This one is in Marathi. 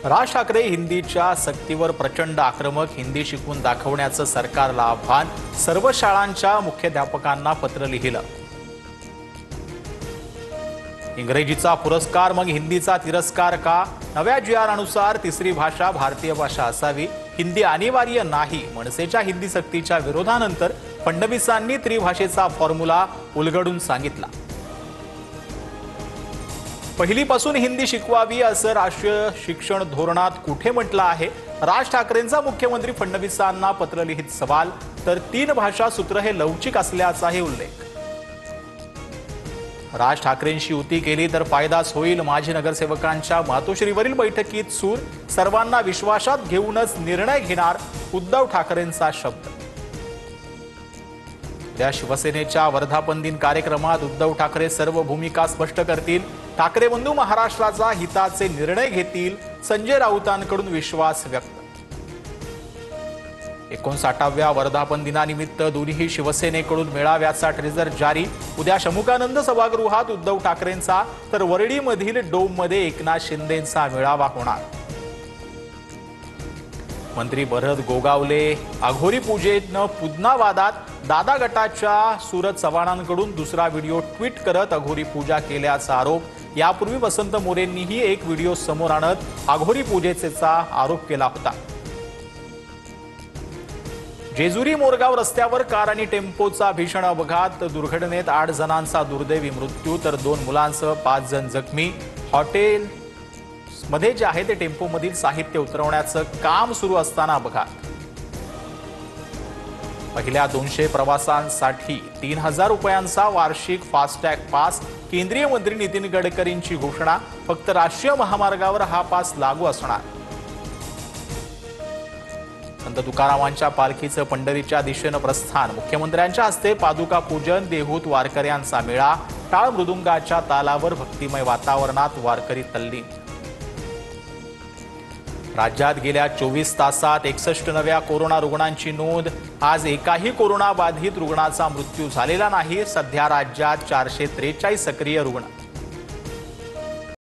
राज ठाकरे हिंदीच्या सक्तीवर प्रचंड आक्रमक. हिंदी शिकवून दाखवण्याचं सरकारला आव्हान. सर्व शाळांच्या मुख्याध्यापकांना पत्र लिहिलं. इंग्रजीचा पुरस्कार मग हिंदीचा तिरस्कार का? नव्या GR अनुसार तिसरी भाषा भारतीय भाषा असावी, हिंदी अनिवार्य नाही. मनसेच्या हिंदी सक्तीच्या विरोधानंतर फडणवीसांनी त्रिभाषेचा फॉर्म्युला उलगडून सांगितला. पहिलीपासून हिंदी शिकवावी असं राष्ट्रीय शिक्षण धोरणात कुठे म्हटलं आहे? राज ठाकरेंचा मुख्यमंत्री फडणवीसांना पत्र लिहित सवाल. तर 3 भाषा सूत्र हे लवचिक असल्याचाही उल्लेख. राज ठाकरेंशी युती केली तर फायदाच होईल. माजी नगरसेवकांच्या मातोश्रीवरील बैठकीत सूर. सर्वांना विश्वासात घेऊनच निर्णय घेणार, उद्धव ठाकरेंचा शब्द. उद्या शिवसेनेच्या वर्धापन दिन कार्यक्रमात उद्धव ठाकरे सर्व भूमिका स्पष्ट करतील. ठाकरे बंधू महाराष्ट्राचा हिताचे निर्णय घेतील. संजय राऊतांकडून विश्वास व्यक्त. 59व्या वर्धापन दिनानिमित्त दोन्ही शिवसेनेकडून मेळाव्याचा ट्रेजर जारी. उद्या शमुकानंद सभागृहात उद्धव ठाकरेंचा तर वरळीमधील डोममध्ये एकनाथ शिंदेंचा मेळावा होणार. मंत्री भरत गोगावले अघोरी पूजेनं पुन्हा वादात. दादा गटाच्या सूरज चव्हाणांकडून दुसरा व्हिडिओ ट्विट करत अघोरी पूजा केल्याचा आरोप. यापूर्वी वसंत मोरेंनीही एक व्हिडिओ समोर आणत अघोरी पूजेचा आरोप केला होता. जेजुरी मोरगाव रस्त्यावर कार आणि टेम्पोचा भीषण अपघात. दुर्घटनेत 8 जणांचा दुर्दैवी मृत्यू तर 2 मुलांसह 5 जण जखमी. हॉटेल मध्ये जे आहे ते टेम्पोमधील साहित्य उतरवण्याचं काम सुरू असताना अपघात. पहिल्या 200 प्रवासांसाठी 3000 रुपयांचा वार्षिक फास्टॅग पास. केंद्रीय मंत्री नितीन गडकरींची घोषणा. फक्त राष्ट्रीय महामार्गावर हा पास लागू असणार. संत तुकारामांच्या पालखीचं पंढरीच्या दिशेनं प्रस्थान. मुख्यमंत्र्यांच्या हस्ते पादुका पूजन. देहूत वारकऱ्यांचा मेळा. टाळ मृदुंगाच्या तालावर भक्तिमय वातावरणात वारकरी तल्लीन. राज्यात गेल्या 24 तासात 61 नव्या कोरोना रुग्णांची नोंद. आज एकाही कोरोना बाधित रुग्णाचा मृत्यू झालेला नाही. सध्या राज्यात 443 सक्रिय रुग्ण.